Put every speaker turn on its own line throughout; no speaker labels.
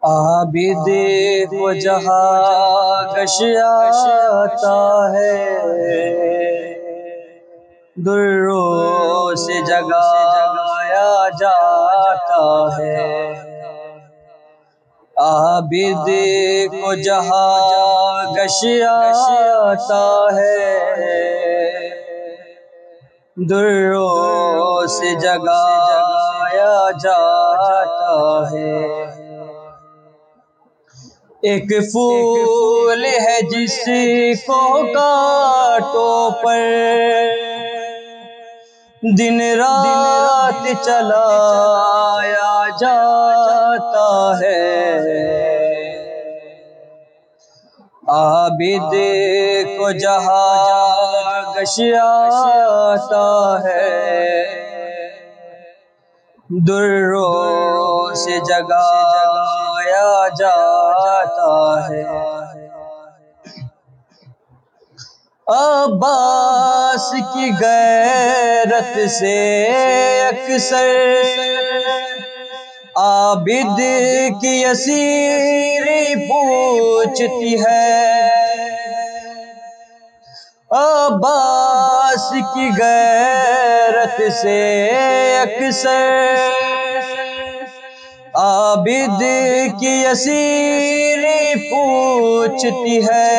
आबिद को जहाँ गश आता है, दुर्रों से जगाया जाता है। आबिद को जहाँ गश आता है, दुर्रों से जगाया जाता है। एक फूल है जिसको काटो पर दिन रात चलाया जाता है। आबिद को जहाँ गश आता है, दुर्रों से जगाया जाता है। अब्बास की गैरत से अक्सर आबिद की असीरी पूछती है। अब्बास की गैरत से अक्सर आबिद की असीरी पूछती है।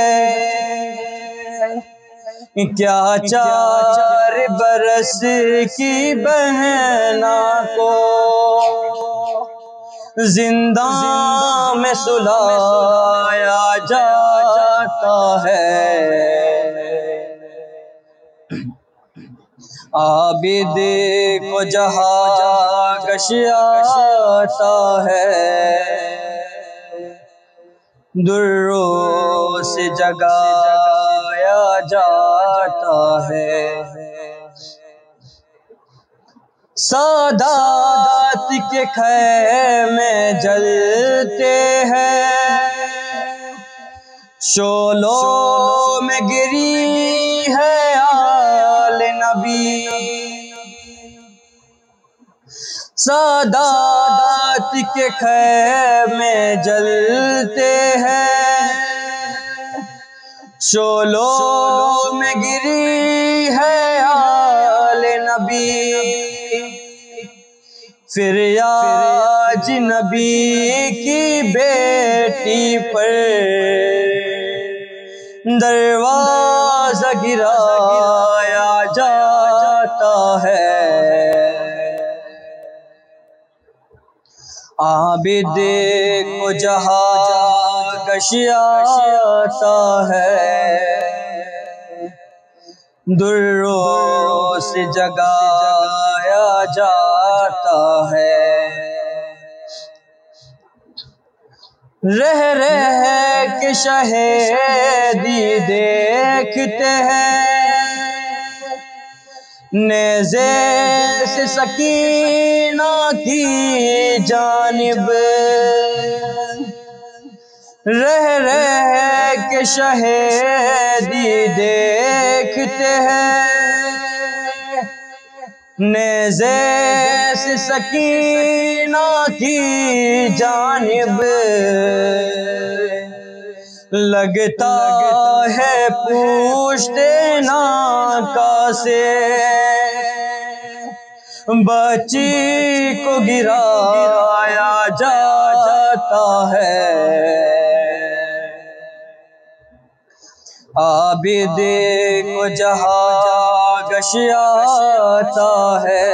क्या 4 बरस की बहना को जिंदा में सुलाया जाता है। आबिद को जहाँ गश आता है, दुर्रों से जगाया जाता है। सादात के खैमे जलते हैं, शोलों में गिरी है आले नबी। सादात के खैमे जलते हैं, शोलों में गिरी है आले नबी। फिर आज नबी की बेटी पर दरवाज़ा गिराया जाता है। आबिद को जहाँ गश आता है, दुर्रों से जगाया जाता है। रह के शहीदी देखते हैं, नेज़े से सकीना की जानिब। रह के शहीदी देखते हैं, नेज़े से सकीना की जानिब। लगता है पूछते नाका से बच्ची को गिराया जाता है। आबिद को जहाँ गश आता है,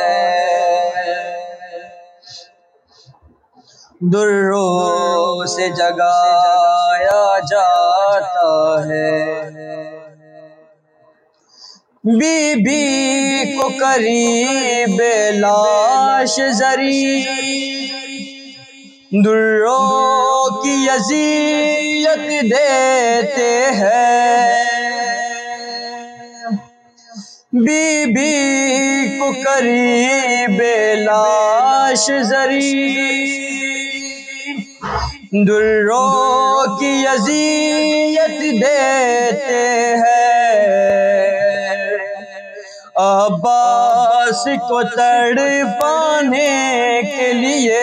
दुर्रों से जगाया जाता है। बीबी को करीब लाश जरी, दुर्रों की अज़ियत देते हैं। बीबी को करीब लाश जरी, दुर्रों की अज़ियत देते हैं। अब्बास को तड़पाने के लिए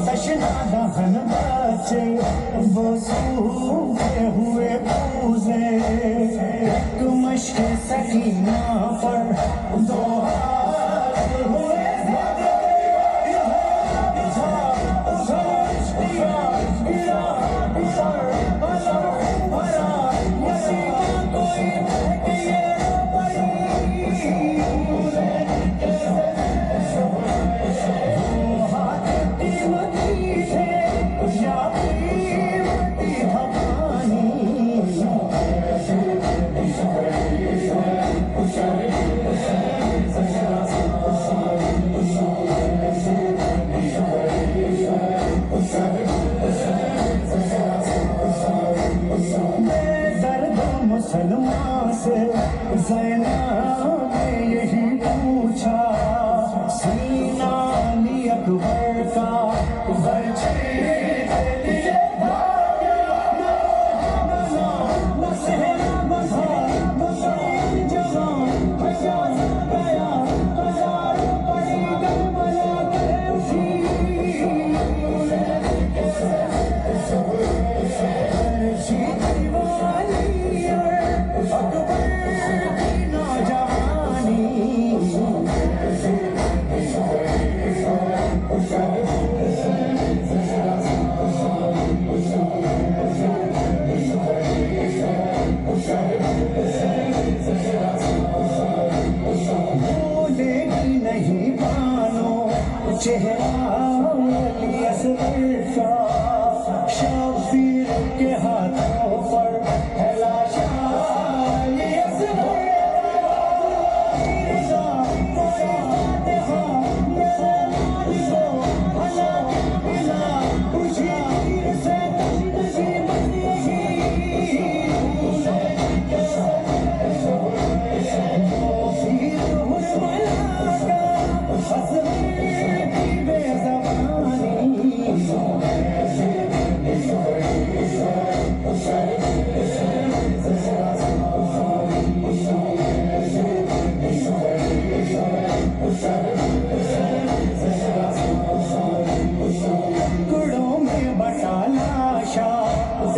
तशना दहन बचे वो सूखे हुए पूजे एक मश्क सकीना पर दो हाथ हुए मुसलमान से ज़ैनब ने यही पूछा सीना अली अकबर का चेहरा शबीर के हाथों पर टुकड़ों में बटा लाशा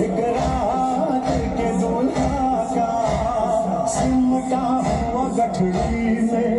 एक रात के दूल्हा का सिमटा हुआ गठरी में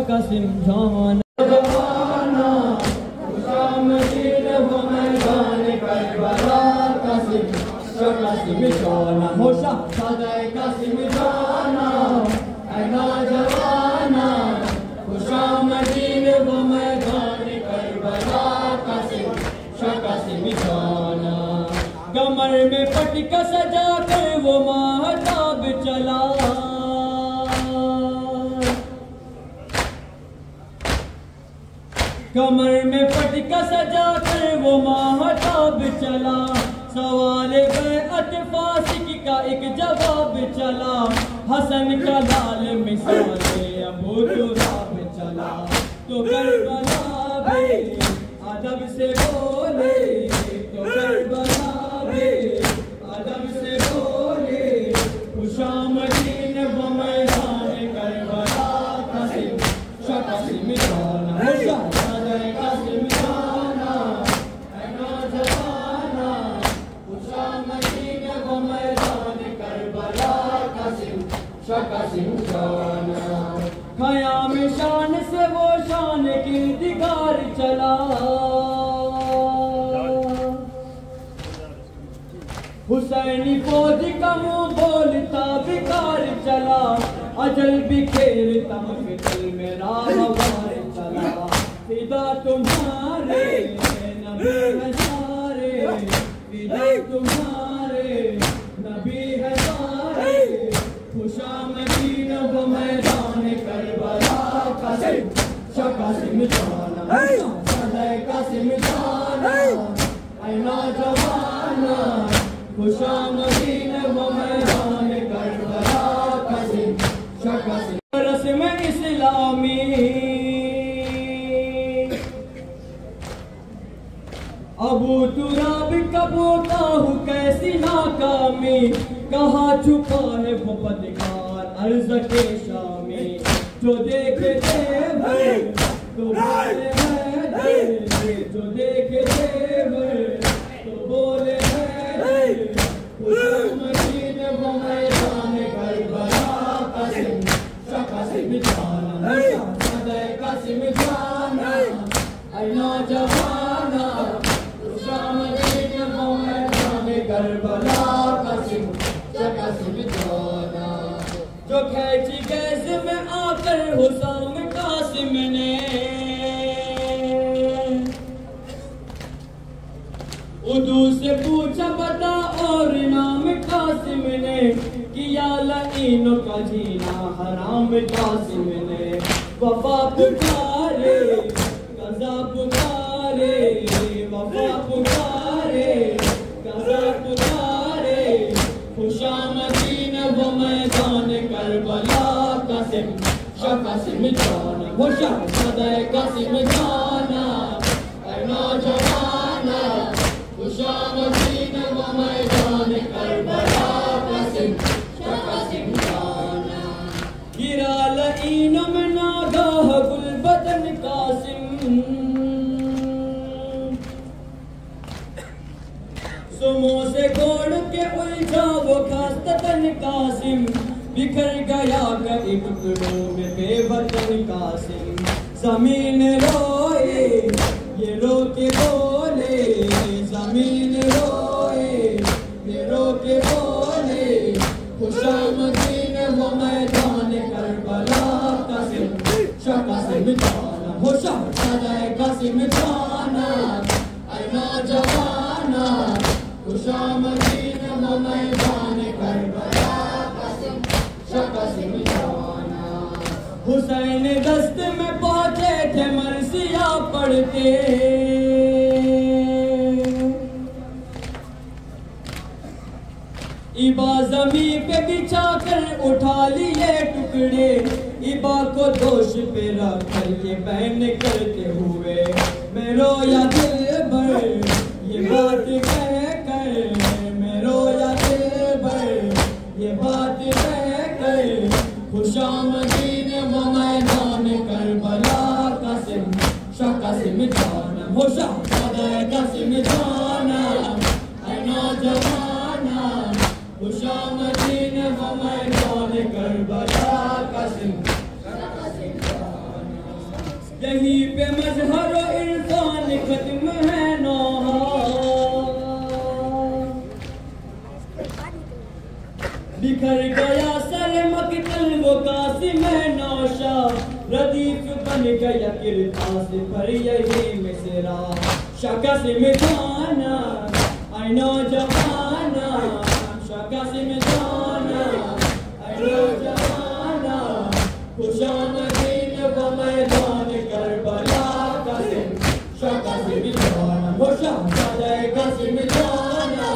कासिम जान जवाना खुशामदीन वो मैदान करबला कासिम कासिम जाना होशा सदाए कासिम जाना ऐ नौजवाना खुशामदीन वो मैदान करबला कासिम कासिम जाना कमर में पटका सजा कर वो महताब चला कमर में पटका सजा कर वो महताब चला सवाल बैअत फासिक का एक जवाब चला हसन का लाल मिसाल अबू तुराब चला तो करबला बे अदब से बोले तो करबला बे अदब से बोले खुशामदीन वो मैदान करबला कासिम कासिम जाना कासिम जाना ऐ नौजवाना खुशामदीन वो मैदान करबला कासिम कासिम जाना ख़याम शान से वो शान की दिगार चला हुसैनी फौज का मुंह बोलता बिकार चला अजल बिखेरता मकतल में राहवार चला फिदा तुम्हारे नबी है सारे फिदा तुम्हारे नबी है सारे खुशामदीन वो मैदान करबला कासिम कासिम जाना सदाए कासिम जाना ऐ नौजवाना खुशामदीन वो मैदान करबला कासिम कासिम रस्म इस्लामी अबू तुराब कबूता हूँ कैसी नाकामी कहाँ छुपा है वो बदकार अर्ज़ के शामी जो देखते हैं तो बोले हैं जो देखते हैं तो बोले हैं खुशामदीन वो मैदान करबला कासिम कासिम जाना सदाए कासिम जाना ऐ नौजवाना खुशामदीन वो मैदान करबला कासिम कासिम जाना जो खैची गैस में आकर हुसाम कासिम ने उदू से पूछा बता और नाम कासिम ने किया लईनों का जीना हराम कासिम ने वफा पुकारे कज़ा पुकारे वफा पुकारे कज़ा पुकारे खुशामदीन वो मैदान करबला कासिम कासिम जाना होशा सदाए कासिम जाना ऐ नौजवाना खुशामदीन वो मैदान करबला कासिम कासिम जाना गिरा लईनों में नागाह गुलबदन कासिम सुमो से गोड़ के उलझा वो खास्तन कासिम बिखर गया कई टुकड़ों में बेवतन कासिम जमीन रोए ये रो के बोले जमीन रोए ये रो के बोले खुशामदीन वो मैदान करबला कासिम कासिम जाना होशा सदाए कासिम जाना ऐ नौजवाना खुशामदीन वो मैदान करबला कासिम कासिम जाना हुसैन दस्त में पहुंचे थे मरसिया पढ़ते इबा ज़मीन पे बिछा कर उठा लिए टुकड़े इबा को दोष पे रख कर ये बहन करते हुए मैं रोया दिल भर ये बात कह कर मैं रोया दिल भर ये बात कह कर खुशामदीन वो मैदान करबला कासिम कासिम जाना होशा सदाए कासिम जाना ऐ नौजवाना खुशामदीन वो मैदान करबला कासिम जाना यहीं पे मजहर इरफान खत्म है नौहा। बिखर गया सर मकतल वो कासिम है नौशा, रदीफ बन गया किरतास पर यही मिसरा। शाका से मिटाना I know जमाना, शाका से मिटाना I know जमाना। खुशामदीन वो मैदान करबला का सिम, शाका से मिटाना वो शाहज़ादा का से मिटाना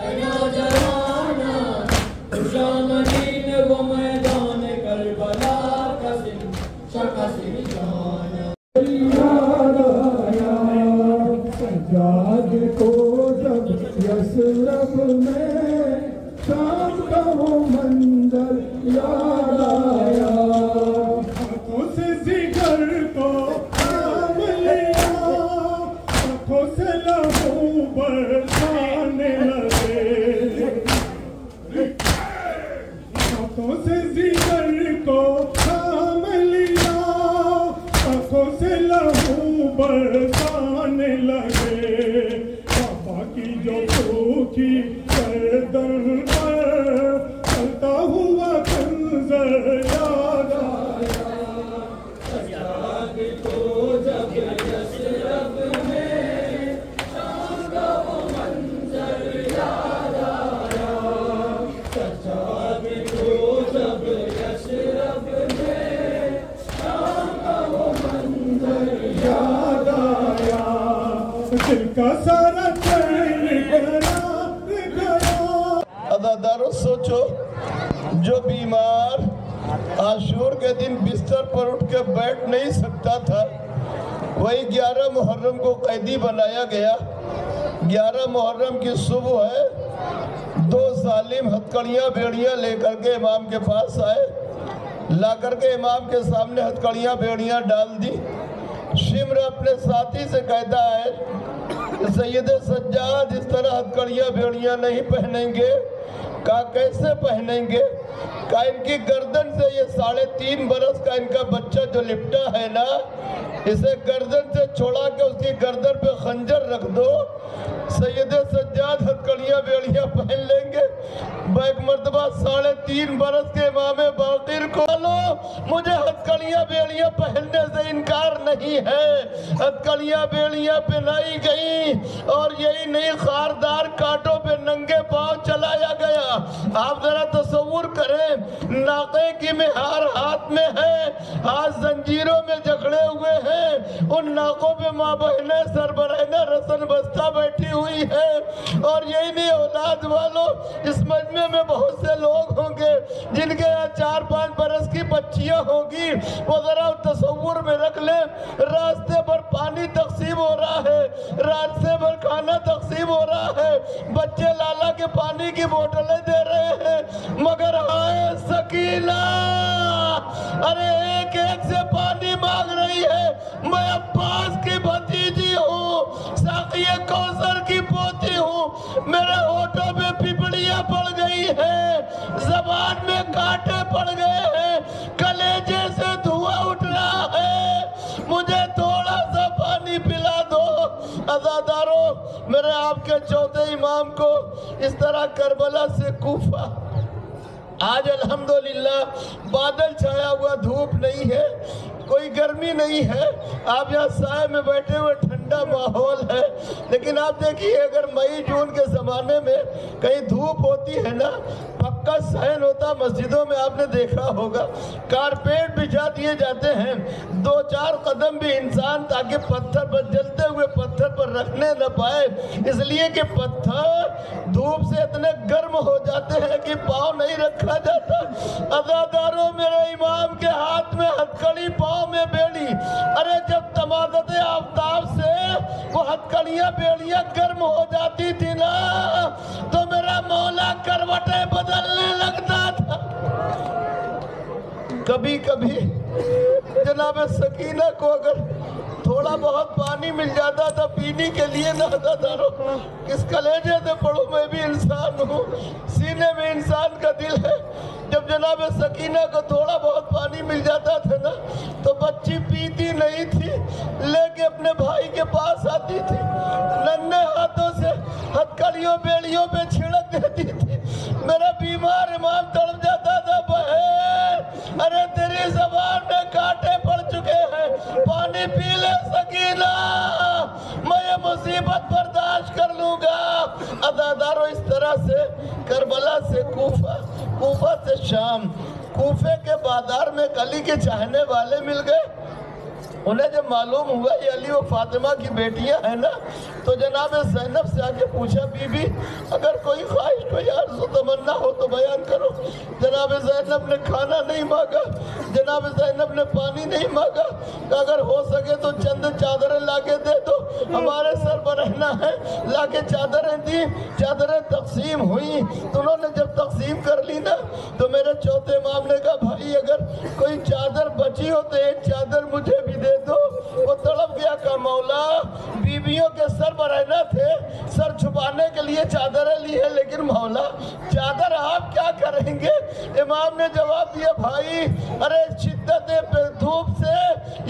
I know जमाना। खुशामदीन वो मैदान करबला का सिम, शाका से मिटाना।
सज्जाद को जब यसरब में शाम का वो मंजर याद आया, आंखों से जिगर को थाम लिया, आंखों से लहू बरसाने लगे, आंखों से जिगर को थाम लिया, आंखों से लहू बरसाने लगे। पापा की जो सूखी गर्दन पर चलता हुआ कंजर याद आया, सज्जाद को जब यसरब में शाम का वो मंजर याद आया, सज्जाद को जब यसरब में शाम का वो मंजर याद आया, दिल का सारा चैन गया।
अदादारों सोचो, जो बीमार आशूर के दिन बिस्तर पर उठ के बैठ नहीं सकता था, वही 11 मुहर्रम को कैदी बनाया गया। 11 मुहर्रम की सुबह है, 2 जालिम हथकड़ियाँ बेड़ियाँ लेकर के इमाम के पास आए, ला करके इमाम के सामने हथकड़ियाँ बेड़ियाँ डाल दी। शिम्र अपने साथी से कहता है, सैयद सज्जाद इस तरह हथकड़ियाँ बेड़ियाँ नहीं पहनेंगे। कहा कैसे पहनेंगे? कहा इनकी गर्दन से ये 3.5 बरस का इनका बच्चा जो लिपटा है ना, इसे गर्दन से छोड़ा के उसकी गर्दन पे खंजर रख दो, सैयद सज्जाद हथकड़ियाँ बेड़ियाँ पहन लेंगे। एक मरतबा 3.5 बरस के इमाम बाक़िर को लो, मुझे हथकड़ियाँ बेड़ियाँ पहनने से इनकार नहीं है। हथकड़ियाँ बेड़ियाँ पहनाई गई और यही नहीं, खारदार कांटों पे नंगे पांव चलाया गया। आप जरा तसव्वुर करें, नाके की मेहार हाथ में है, हाथ जंजीरों में जकड़े हुए हैं, उन नाकों पे माँ बहने सरबराह रसन बस्ता बैठी हुई है। और यही नहीं, औलाद वालों, इस मजमे में बहुत से लोग होंगे जिनके यहाँ 4-5 बरस की बच्चियां होंगी। वो जरा तसव्वुर में रख ले, रास्ते पर पानी तकसीम हो रहा है, रास्ते पर खाना तकसीम हो रहा है, बच्चे लाला के पानी की बोतलें दे रहे हैं, मगर हाय सकीना, अरे एक एक से पानी मांग रही है। मैं अब्बास की भतीजी हूँ, साक़िए कौसर की पोती हूँ, मेरे होठों में पिपड़ियाँ पड़ गई है, ज़बान में कांटे पड़ गए हैं, कलेजे से धुआं उठ रहा है, मुझे थोड़ा सा पानी पिला दो। अज़ादारों, मेरे आपके चौथे इमाम को इस तरह करबला से कूफा, आज अल्हम्दुलिल्लाह बादल छाया हुआ, धूप नहीं है, कोई गर्मी नहीं है, आप यहाँ साए में बैठे हुए, ठंडा माहौल है। लेकिन आप देखिए, अगर मई जून के ज़माने में कहीं धूप होती है ना, पक्का सहन होता। मस्जिदों में आपने देखा होगा कारपेट बिछा दिए जाते हैं, 2-4 कदम भी इंसान ताकि पत्थर पर, जलते हुए पत्थर पर रखने न पाए, इसलिए कि पत्थर धूप से इतने गर्म हो जाते हैं कि पाँव नहीं रखा जाता। अज़ादारों, मेरे इमाम के हाथ में हथकड़ी, पाँव में बेड़ी। अरे जब तमादत आफ्ताब से वो हथकड़ियाँ बेड़ियाँ गर्म हो जाती थी ना, तो मेरा मौला करवटें बदलने लगता था। कभी कभी जनाब सकीना को अगर थोड़ा बहुत पानी मिल जाता था पीने के लिए ना दारो। किस कलेजे से पढ़ूं, मैं भी इंसान हूँ, सीने में इंसान का दिल है। जब जनाब सकीना को थोड़ा बहुत पानी मिल जाता था ना तो बच्ची पीती नहीं थी, लेके अपने भाई के पास आती थी, नन्हे हाथों से हथकड़ियों बेड़ियों पे छिड़क देती थी। मेरा बीमार इमाम तड़प जाता था, बहन अरे तेरी ज़बान में कांटे पड़ चुके हैं, पानी पी ले सकीना, मैं ये मुसीबत बर्दाश्त कर लूंगा। अदादारों, इस तरह से करबला से कूफा, कूफा से शाम, कूफे के बाजार में अली के चाहने वाले मिल गए। उन्हें जब मालूम हुआ ये अली व फातिमा की बेटियां हैं ना, तो जनाब ज़ैनब से आके पूछा, बीबी अगर कोई ख्वाहिश, कोई आरज़ू तमन्ना हो तो बयान करो। जनाब ज़ैनब ने खाना नहीं मांगा, जनाब ज़ैनब ने पानी नहीं मांगा, अगर हो सके तो चंद चादरें लाके दे दो, हमारे सर पर रहना है। लाके चादरें दी, चादरें तकसीम हुई। तो उन्होंने जब तकसीम कर ली ना तो मेरे चौथे इमाम ने कहा, भाई अगर कोई चादर बची हो तो एक चादर मुझे भी दे दो। वो तड़प गया, का मौला बीवियों के सर पर रहना थे, सर छुपाने के लिए चादरें ली है, लेकिन मौला चादर आप क्या करेंगे। इमाम ने जवाब दिया, भाई अरे शिद्दत धूप से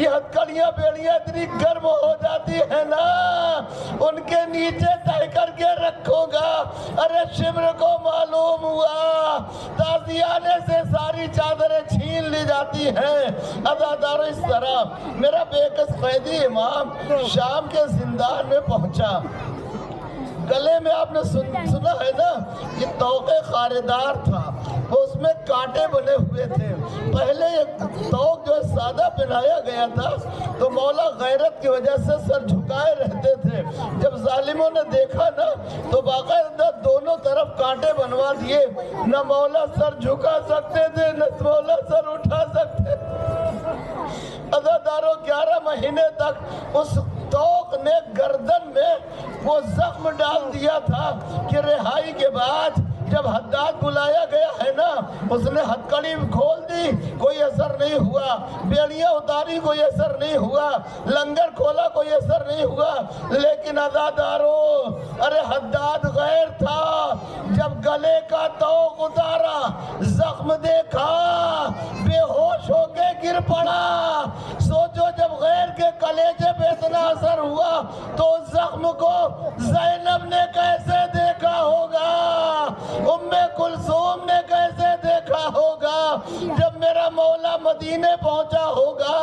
ये हथकड़ियाँ बेड़ियाँ इतनी गर्म हो जाती है ना, उनके नीचे तय करके रखूंगा। अरे शिमर को मालूम हुआ ताजियाने से सारी चादरें छीन ली जाती हैं। अदादारों, इस तरह मेरा बेकस कैदी इमाम शाम के जिंदान में पहुंचा। गले में आपने सुना है ना, ये तौक़े खारेदार था, उसमें कांटे बने हुए थे। पहले एक तौक जो सादा पहनाया गया था तो मौला गैरत की वजह से सर झुकाए रहते थे। जब जालिमों ने देखा ना तो बाकायदा दोनों तरफ कांटे बनवा दिए, न मौला सर झुका सकते थे न मौला सर उठा सकते। अदादारों, 11 महीने तक उस तौक ने गर्दन में वो जख्म डाल दिया था कि रिहाई के बाद जब हद्दाद बुलाया गया है ना, उसने हथकड़ी खोल दी, कोई असर नहीं हुआ, बेड़ियां उतारी, कोई असर नहीं हुआ, लंगर खोला, कोई असर नहीं हुआ। लेकिन अदादारों, अरे हद्दाद गैर था, जब गले का तौक उतारा, जख्म देखा, बेहोश होके गिर पड़ा। सोचो जब गैर के कलेजे पे इतना असर हुआ तो जख्म को ज़ैनब ने कैसे देखा होगा, उम्मे कुलसूम ने कैसे देखा होगा। जब मेरा मौला मदीने पहुंचा होगा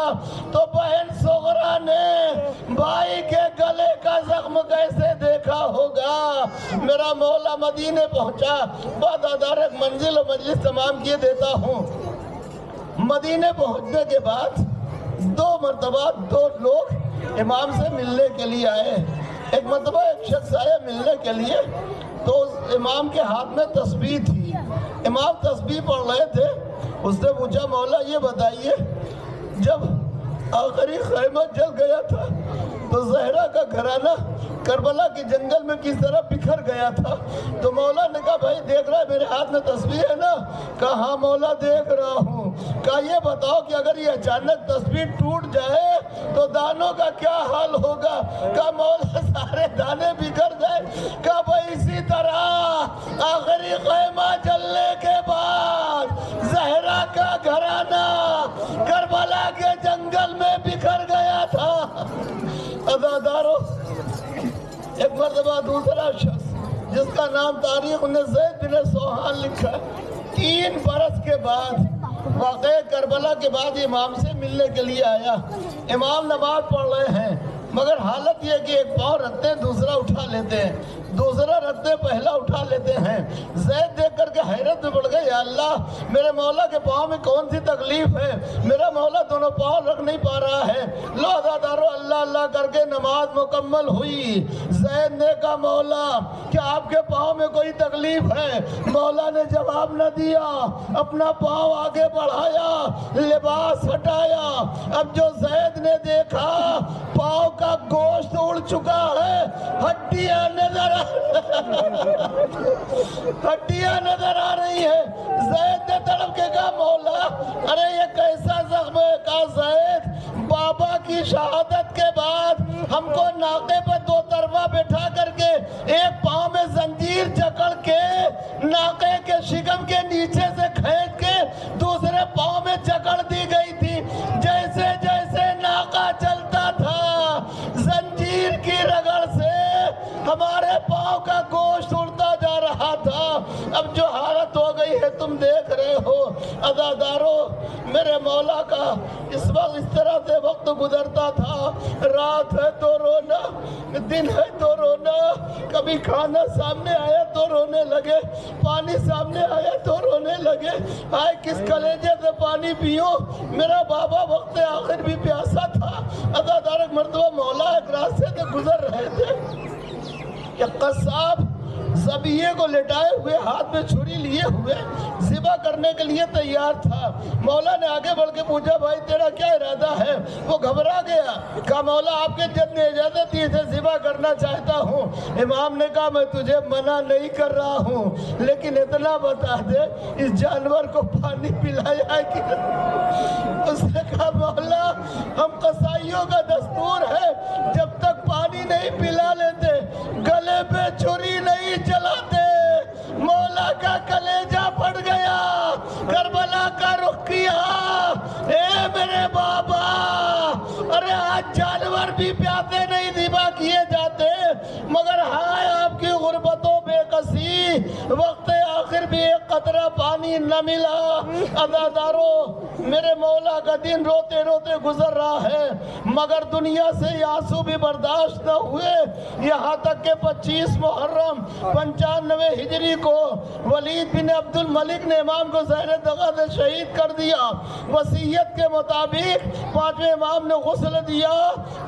तो बहन सुगरा ने भाई के गले का जख्म कैसे देखा होगा। मेरा मौला मदीने पहुंचा, बाद आधार मंजिल और मजलिस तमाम किए देता हूँ। मदीने पहुंचने के बाद 2 मरतबा 2 लोग इमाम से मिलने के लिए आए। एक मरतबा एक शख्स आया मिलने के लिए, तो उस इमाम के हाथ में तस्बीह थी, इमाम तस्बीह पढ़ रहे थे। उसने पूछा, मौला ये बताइए, जब आखिरी खैमा जल गया था तो जहरा का घराना करबला के जंगल में किस तरह बिखर गया था। तो मौला ने कहा, भाई देख रहा है मेरे हाथ में तस्बीह है ना। कहा, हाँ मौला देख रहा हूँ। कहा, ये बताओ कि अगर ये अचानक तस्बीह टूट जाए तो दानों का क्या हाल होगा। कहा, मौला सारे दाने बिखर जाए। कहा, भाई इसी तरह आखिरी खैमा जलने के बाद जहरा का घराना करबला के जंगल में बिखर गया था। अदादारों, एक मरतबा दूसरा शख्स जिसका नाम तारीख ने ज़ैद बिन सोहान लिखा, 3 बरस के बाद वाक़े करबला के बाद इमाम से मिलने के लिए आया। इमाम नमाज पढ़ रहे हैं, मगर हालत यह कि एक पाँव रखते हैं, दूसरा उठा लेते हैं, दूसरा रखते हैं, पहला उठा लेते हैं। ज़ैद देख करके हैरत में पड़ गए, या अल्लाह मेरे मौला के पाँव में कौन सी तकलीफ है, मेरा मौला दोनों पाँव रख नहीं पा रहा है। लो अदादारों, अल्लाह अल्लाह करके नमाज मुकम्मल हुई। ज़ैद ने कहा, मौला क्या आपके पाँव में कोई तकलीफ है। मौला ने जवाब न दिया, अपना पाँव आगे बढ़ाया, लिबास हटाया। अब जो ज़ैद ने देखा, पाँव का गोश्त उड़ उड़ चुका है, हड्डियां नजर आ रही है। ज़ैद ने तड़प के कहा मौला अरे ये कैसा जख्म है? कहा ज़ैद बाबा की शहादत के बाद हमको नाके पर दो तरफा बैठा करके एक पाँव में जंजीर जकड़ के नाके के शिकम के नीचे से खींच के दूसरे पाँव में जकड़ दी गई थी। जैसे जैसे नाका चलता था जंजीर की रगड़ से हमारे पाँव का गोश्त उड़ता जा रहा था। अब जो हालत हो गई है तुम देख रहे हो। अज़ादारों, मेरे मौला का इस वक्त इस तरह से वक्त गुजरता था। रात है तो रोना, दिन है तो रोना, कभी खाना सामने आया तो रोने लगे, पानी सामने आया तो रोने लगे। आए किस कलेजे से पानी पियो, मेरा बाबा वक्त आखिर भी प्यासा था। अज़ादार मर्तबा मौला एक रास्ते से गुजर रहे थे, एक कसाब ज़बिये को लेटाए हुए हाथ में छुरी लिए हुए ज़िबा करने के लिए तैयार था। मौला ने आगे बढ़ के पूछा भाई तेरा क्या इरादा है? वो घबरा गया, कहा मौला आपके जद ने इजाज़त दी इसे ज़िबा करना चाहता हूँ। इमाम ने कहा मैं तुझे मना नहीं कर रहा हूँ, लेकिन इतना बता दे इस जानवर को पानी पिलाया है कि? उसने कहा मौला हम कसाईयों का दस्तूर है जब तक पानी नहीं पिला लेते गले पे छुरी नहीं चलाते। मौला का कलेजा फट गया, करबला का रुख किया। ए मेरे बाबा, अरे आज जानवर भी प्यासे नहीं ज़िबा किए जाते, मगर हाय आपकी गुर्बतों बेकसी, वक्त आखिर भी एक कतरा पानी न मिला। अज़ादारों, मेरे मौला का दिन रोते रोते गुजर रहा है, मगर दुनिया से आंसू भी बर्दाश्त न हुए। यहाँ तक के 25 मुहर्रम 95 हिजरी को वलीद बिन अब्दुल मलिक ने इमाम को ज़हर दगा से शहीद कर दिया। वसीयत के मुताबिक 5वें इमाम ने गुस्ल दिया,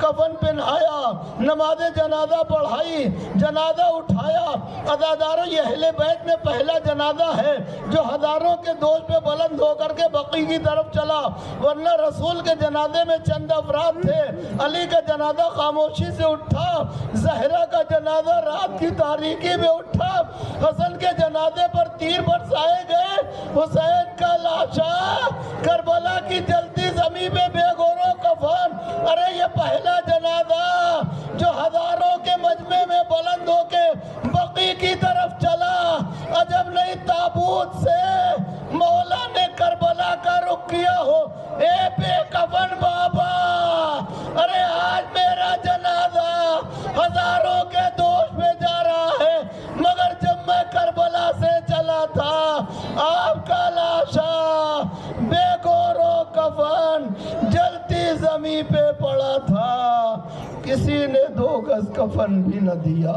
कफन पहनाया, नमाज जनाजा पढ़ाई, जनाजा उठाया। अज़ादारों, ये अहले बैत में पहला जनाजा है जो हजारों के दोष पे बुलंद होकर के बकी की तरफ चला, वरना रसूल के जनाजे में चंद अफराद थे। अली का जनाजा खामोशी से उठा, ज़हरा का जनाजा रात की तारीकी में उठा, हसन के जनाजे पर तीर बरसाए गए, हुसैन का लाशा करबला की जलती जमीन में बेगोरो कफन। अरे ये पहला जनाजा जो हजारों के मजमे में बुलंद होके बकी की तरफ चला। अजब नहीं ताबूत से मौला ने करबला का रुख किया हो। ए बेकफन बाबा, अरे आज मेरा जनाजा हजारों के दोष में जा रहा है, मगर जब मैं करबला से चला था आपका लाशा बेगोरो कफन जलती जमीन पे पड़ा था, किसी ने 2 गज कफन भी न दिया।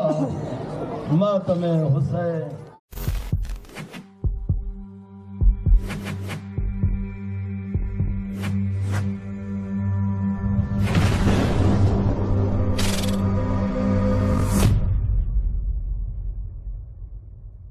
मातमे हुसैन।